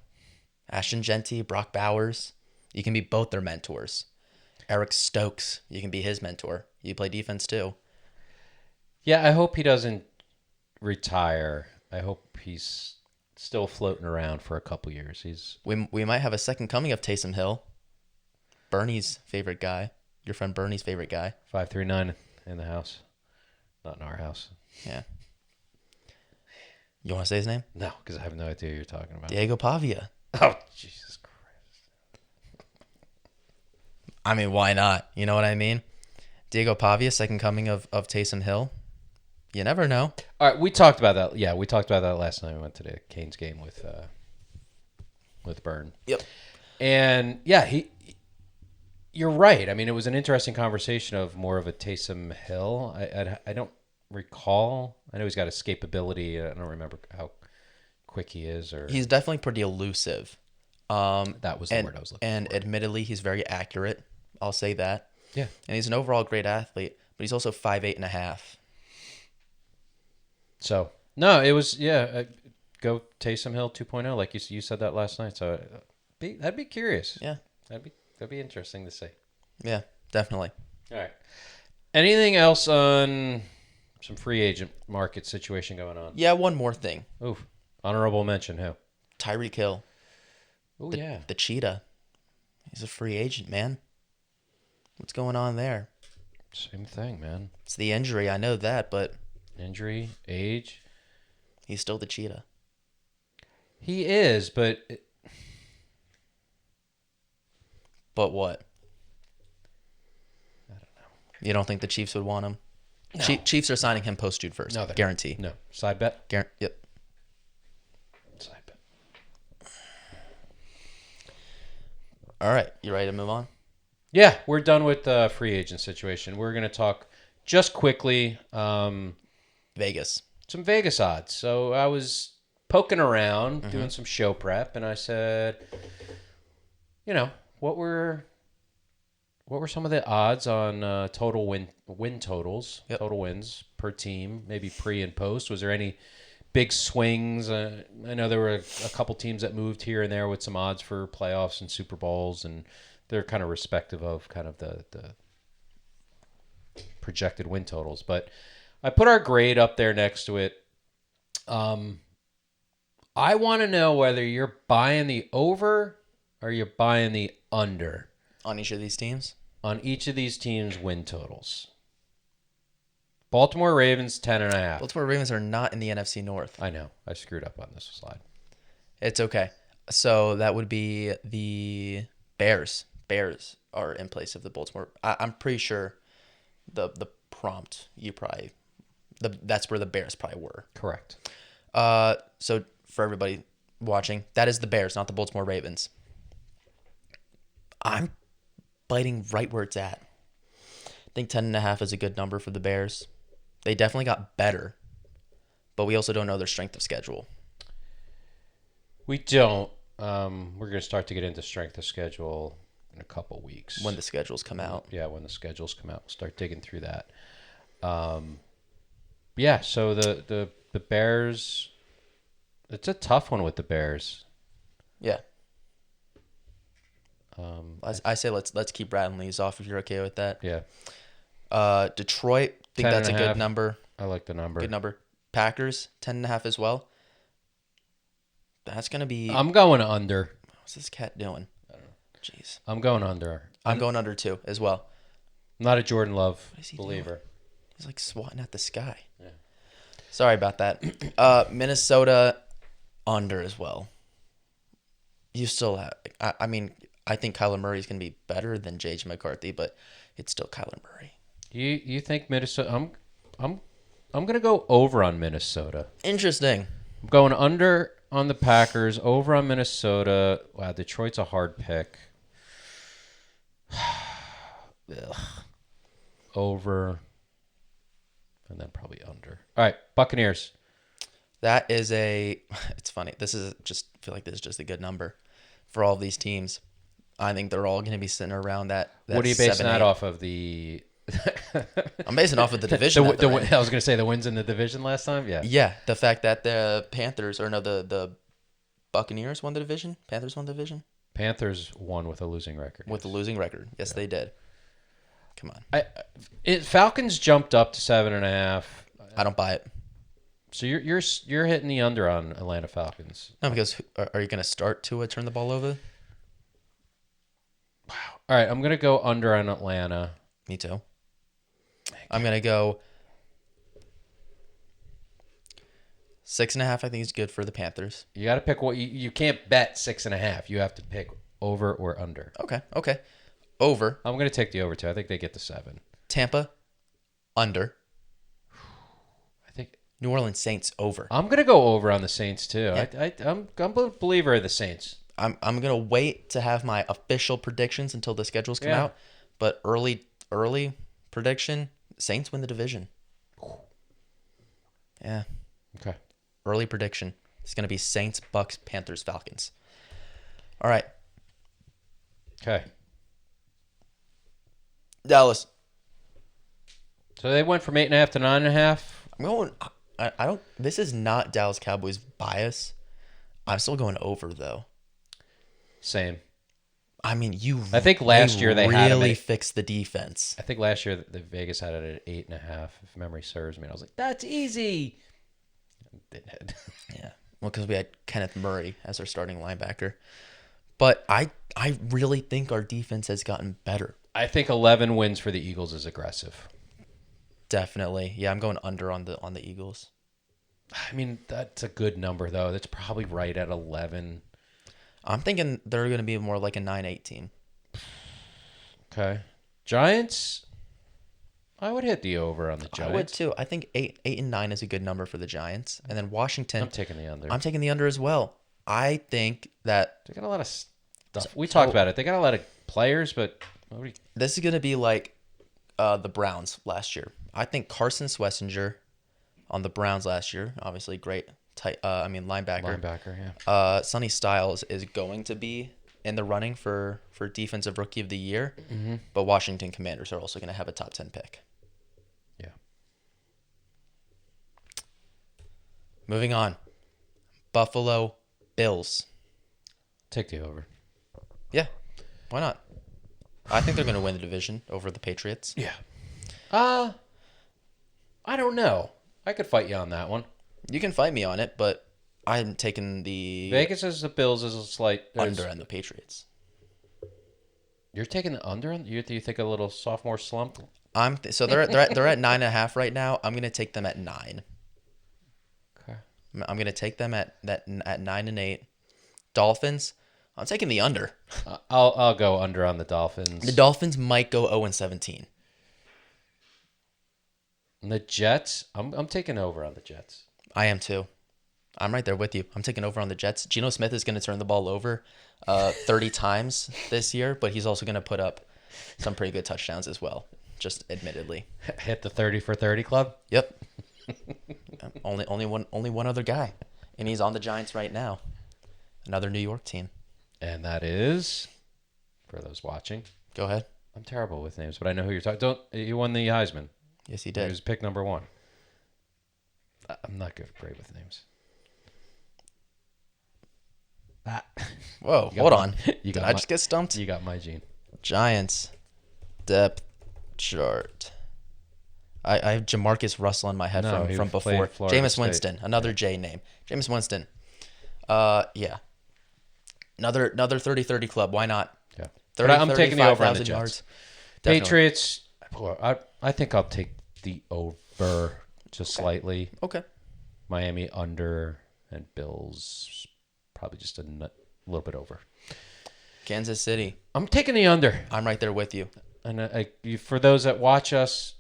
Ashton Genty, Brock Bowers. You can be both their mentors. Eric Stokes, you can be his mentor. You play defense too. Yeah, I hope he doesn't retire. I hope he's still floating around for a couple years. We might have a second coming of Taysom Hill. Bernie's favorite guy. Your friend Bernie's favorite guy. 539 in the house. Not in our house. Yeah. You want to say his name? No, because I have no idea who you're talking about. Diego Pavia. Oh, Jesus Christ. I mean, why not? You know what I mean? Diego Pavia, second coming of Taysom Hill. You never know. All right, we talked about that. Yeah, we talked about that last night. We went to the Canes game with Byrne. Yep. And yeah, you're right. I mean, it was an interesting conversation of more of a Taysom Hill. I don't recall. I know he's got escapability. I don't remember how quick he is. Or He's definitely pretty elusive. that was the word I was looking and for. admittedly, he's very accurate. I'll say that. Yeah. And he's an overall great athlete, but he's also 5'8.5". So no, it was go Taysom Hill 2.0, like you said that last night. So I'd be curious. Yeah. That'd be interesting to see. Yeah, definitely. All right. Anything else on some free agent market situation going on? Yeah, one more thing. Ooh, honorable mention. Who? Tyreek Hill. Oh yeah, The cheetah. He's a free agent, man. What's going on there? same thing, man. It's the injury, I know that, but Injury, age. he's still the cheetah. He is, but But what? I don't know. You don't think the Chiefs would want him? No. Chiefs are signing him post June 1st. No, Guarantee. No. Side bet? Yep. Side bet. All right. You ready to move on? Yeah, we're done with the free agent situation. We're going to talk just quickly Vegas. some Vegas odds. So I was poking around, doing some show prep, and I said, what were some of the odds on total win totals, total wins per team, maybe pre and post? Was there any big swings? I know there were a couple teams that moved here and there with some odds for playoffs and Super Bowls, and they're kind of respective of kind of the projected win totals. But I put our grade up there next to it. I want to know whether you're buying the over or you're buying the under On each of these teams? on each of these teams' win totals. Baltimore Ravens 10.5. Baltimore Ravens are not in the NFC North. I know. I screwed up on this slide. It's okay. So that would be the Bears. Bears are in place of the Baltimore. I'm pretty sure the prompt that's where the Bears probably were. Correct. So for everybody watching, that is the Bears, not the Baltimore Ravens. I'm biting right where it's at. I think 10.5 is a good number for the Bears. They definitely got better, but we also don't know their strength of schedule. We don't. We're going to start to get into strength of schedule in a couple weeks. When the schedules come out. Yeah, when the schedules come out. We'll start digging through that. Yeah, so the Bears, it's a tough one with the Bears. Yeah. I say let's keep rattling these off if you're okay with that. Yeah. Detroit, think that's a good number. I like the number. Good number. Packers, 10.5 as well. That's going to be... I'm going under. What's this cat doing? I don't know. Jeez. I'm going under. I'm going under too as well. I'm not a Jordan Love believer. Doing? He's like swatting at the sky. Yeah. Sorry about that. Minnesota, under as well. You still have... I mean, I think Kyler Murray is going to be better than J.J. McCarthy, but it's still Kyler Murray. You think Minnesota? I'm going to go over on Minnesota. Interesting. I'm going under on the Packers, over on Minnesota. Wow, Detroit's a hard pick. Over, and then probably under. All right, Buccaneers. That is it's funny. I feel like this is just a good number for all of these teams. I think they're all going to be sitting around that What are you basing 7, that 8. off of? I'm basing it off of the division. I was going to say the wins in the division last time. Yeah. Yeah, the fact that the the Buccaneers won the division. Panthers won the division. Panthers won with a losing record. With a losing record. Yes, they did. Come on. Falcons jumped up to 7.5. I don't buy it. So you're hitting the under on Atlanta Falcons. No, because are you going to start to turn the ball over? Wow. All right, I'm going to go under on Atlanta. Me too. I'm going to go 6.5, I think, is good for the Panthers. You got to pick what you can't bet 6.5. You have to pick over or under. Okay. Over. I'm going to take the over too. I think they get the 7. Tampa, under. I think New Orleans Saints, over. I'm going to go over on the Saints too. Yeah. I'm a believer of the Saints. I'm gonna wait to have my official predictions until the schedules come out. But early prediction: Saints win the division. Yeah. Okay. Early prediction: it's gonna be Saints, Bucks, Panthers, Falcons. All right. Okay. Dallas. So they went from 8.5 to 9.5. I'm going. I don't. This is not Dallas Cowboys bias. I'm still going over though. Same. I mean, I think last year they had really fixed the defense. I think last year the Vegas had it at 8.5, if memory serves me. And I was like, that's easy. Didn't. Yeah. Well, because we had Kenneth Murray as our starting linebacker. But I really think our defense has gotten better. I think 11 wins for the Eagles is aggressive. Definitely. Yeah, I'm going under on the Eagles. I mean, that's a good number, though. That's probably right at 11. I'm thinking they're going to be more like a 9-8 team. Okay. Giants, I would hit the over on the Giants. I would too. I think 8 and 9 is a good number for the Giants. And then Washington. I'm taking the under. I'm taking the under as well. I think that They got a lot of stuff. We talked about it. They got a lot of players, but this is going to be like the Browns last year. I think Carson Schlesinger on the Browns last year, obviously great linebacker. Yeah. Sonny Styles is going to be in the running for Defensive Rookie of the Year, but Washington Commanders are also going to have a top 10 pick. Yeah. Moving on. Buffalo Bills. Take the over. Yeah, why not? I think they're going to win the division over the Patriots. Yeah. I don't know. I could fight you on that one. You can fight me on it, but I'm taking the Vegas as the Bills is a slight under and the Patriots. You're taking the under? You think a little sophomore slump? So they're at 9.5 right now. I'm gonna take them at 9. Okay. I'm gonna take them at 9 and 8. Dolphins. I'm taking the under. I'll go under on the Dolphins. The Dolphins might go 0-17. And the Jets, I'm taking over on the Jets. I am too. I'm right there with you. I'm taking over on the Jets. Geno Smith is going to turn the ball over 30 times this year, but he's also going to put up some pretty good touchdowns as well, just admittedly. Hit the 30 for 30 club? Yep. only one other guy, and he's on the Giants right now. Another New York team. And that is, for those watching. Go ahead. I'm terrible with names, but I know who you're talking. He won the Heisman. Yes, he did. He was pick number 1. I'm not great with names. Whoa, hold on. Did I just get stumped? You got my gene. Giants depth chart. I have Jamarcus Russell in my head from before. Jameis Winston, another J name. Jameis Winston. Yeah. Another 30-30 club. Why not? Yeah. 30, I'm taking the over on the Jets. Yards. Patriots. I think I'll take the over just slightly. Okay. Miami under and Bills probably just a little bit over. Kansas City. I'm taking the under. I'm right there with you. And for those that watch us,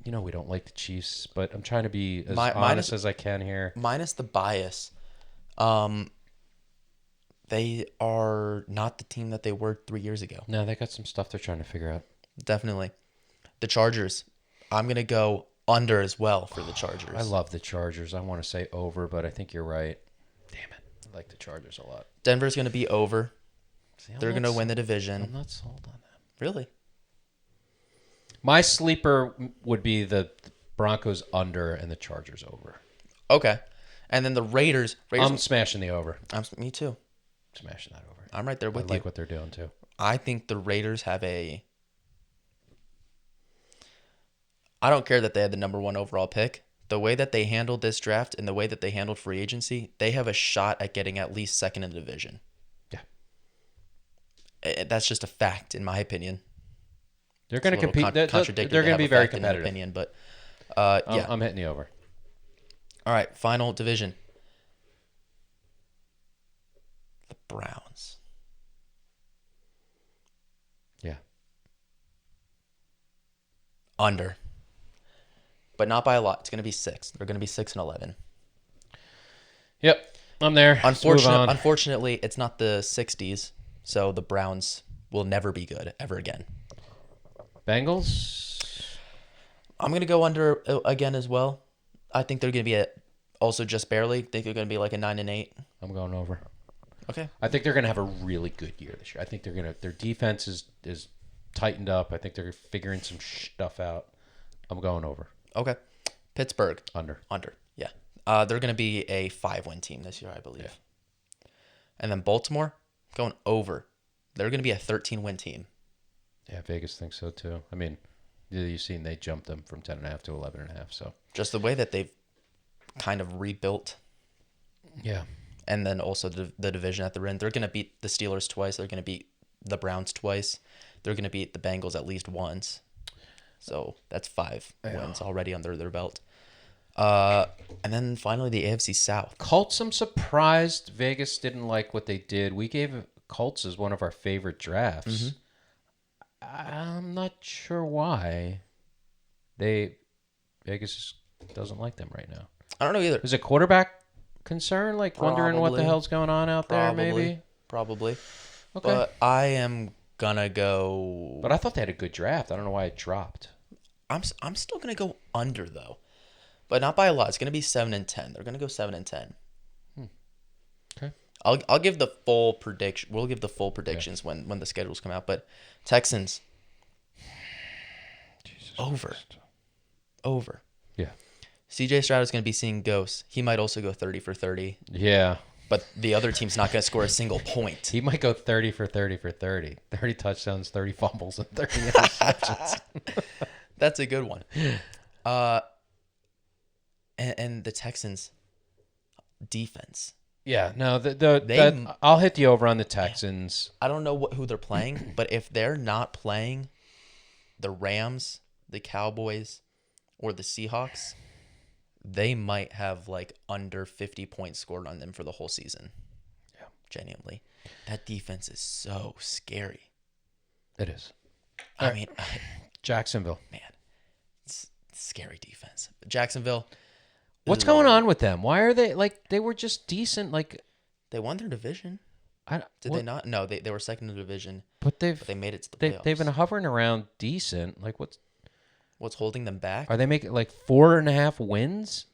we don't like the Chiefs, but I'm trying to be as honest as I can here. Minus the bias. They are not the team that they were 3 years ago. No, they got some stuff they're trying to figure out. Definitely. The Chargers. I'm going to go under as well for the Chargers. I love the Chargers. I want to say over, but I think you're right. Damn it. I like the Chargers a lot. Denver's going to be over. See, They're going to win the division. I'm not sold on that. Really? My sleeper would be the Broncos under and the Chargers over. Okay. And then the Raiders. I'm smashing the over. Me too. Smashing that over. I'm right there with you. I like what they're doing too. I think the Raiders have I don't care that they had the number 1 overall pick. The way that they handled this draft and the way that they handled free agency, they have a shot at getting at least second in the division. Yeah. That's just a fact, in my opinion. They're going to compete. They're going to be very competitive. Opinion, but yeah. I'm hitting the over. All right, final division. Browns. Yeah. Under. But not by a lot. It's going to be 6. They're going to be 6-11. Yep. I'm there. Let's move on. Unfortunately, it's not the 60s, so the Browns will never be good ever again. Bengals. I'm going to go under again as well. I think they're going to be also just barely. I think they're going to be like a 9-8. I'm going over. Okay. I think they're going to have a really good year this year. I think their defense is tightened up. I think they're figuring some stuff out. I'm going over. Okay. Pittsburgh. Under. Yeah. They're going to be a 5-win team this year, I believe. Yeah. And then Baltimore, going over. They're going to be a 13-win team. Yeah, Vegas thinks so too. I mean, you've seen they jumped them from 10.5 to 11.5. So just the way that they've kind of rebuilt. Yeah. And then also the division at the end. They're going to beat the Steelers twice. They're going to beat the Browns twice. They're going to beat the Bengals at least once. So that's 5 wins already under their belt. And then finally the AFC South. Colts, I'm surprised Vegas didn't like what they did. We gave Colts as one of our favorite drafts. Mm-hmm. I'm not sure why. Vegas doesn't like them right now. I don't know either. Is it quarterback concern? Like wondering what the hell's going on out there, maybe? Probably. Okay. But I am gonna go. But I thought they had a good draft. I don't know why it dropped. I'm still gonna go under though, but not by a lot. It's gonna be 7-10. They're gonna go 7-10. Okay. I'll give the full prediction. We'll give the full predictions when the schedules come out. But Texans. Jesus over. Christ. Over. Yeah. CJ Stroud is going to be seeing ghosts. He might also go 30 for 30. Yeah. But the other team's not going to score a single point. He might go 30 for 30 for 30. 30 touchdowns, 30 fumbles, and 30 interceptions. That's a good one. And the Texans defense. Yeah, no, I'll hit the over on the Texans. I don't know who they're playing, but if they're not playing the Rams, the Cowboys, or the Seahawks, they might have like under 50 points scored on them for the whole season. Yeah. Genuinely. That defense is so scary. It is. I mean, Jacksonville. Man, it's scary defense. Jacksonville. What's going on with them? Why are they were just decent, they won their division. Did they not? No, they were second in the division. But they made it to the playoffs. They've been hovering around decent. What's holding them back? Are they making 4.5 wins?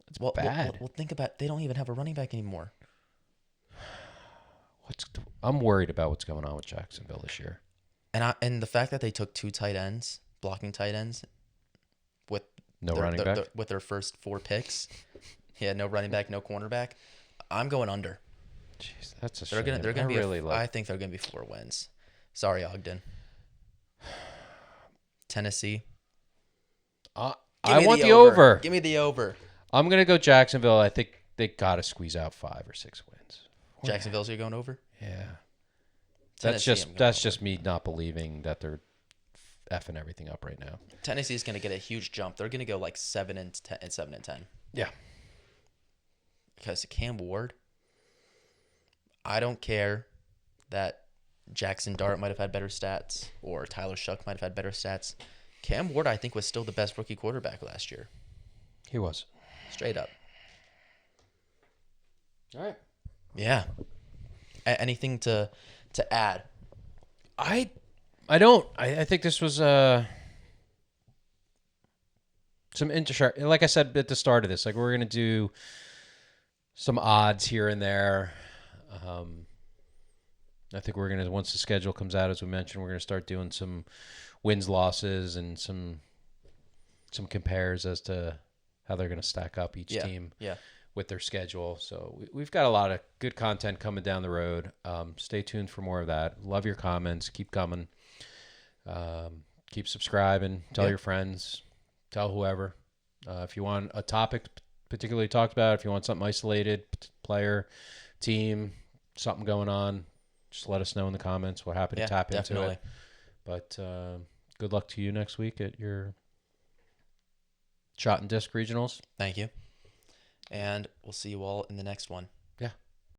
It's bad. Well, think about it. They don't even have a running back anymore. I'm worried about what's going on with Jacksonville this year. And the fact that they took 2 blocking tight ends, with running back with their first 4 picks. Yeah, no running back, no cornerback. I'm going under. Jeez, that's a shame. They're gonna be. I think they're gonna be 4 wins. Sorry, Ogden. Tennessee. I want the over. Give me the over. I'm gonna go Jacksonville. I think they gotta squeeze out 5 or 6 wins. Jacksonville's you're going over? Yeah. Tennessee, That's just me not believing that they're effing everything up right now. Tennessee's gonna get a huge jump. They're gonna go 7-10 and 7-10. Yeah. Because Cam Ward. I don't care that Jackson Dart might have had better stats or Tyler Shuck might have had better stats. Cam Ward, I think, was still the best rookie quarterback last year. He was. Straight up. All right. Yeah. Anything to add? I don't. I think this was some interesting. Like I said at the start of this, we're gonna do some odds here and there. I think we're gonna, once the schedule comes out, as we mentioned, we're gonna start doing some wins, losses, and some compares as to how they're gonna stack up each team. Yeah. With their schedule. So we've got a lot of good content coming down the road. Stay tuned for more of that. Love your comments. Keep coming. Keep subscribing. Tell your friends. Tell whoever. If you want a topic particularly talked about, if you want something isolated, player, team, something going on, just let us know in the comments. We're happy to tap into it. But good luck to you next week at your Shot and Disc Regionals. Thank you. And we'll see you all in the next one.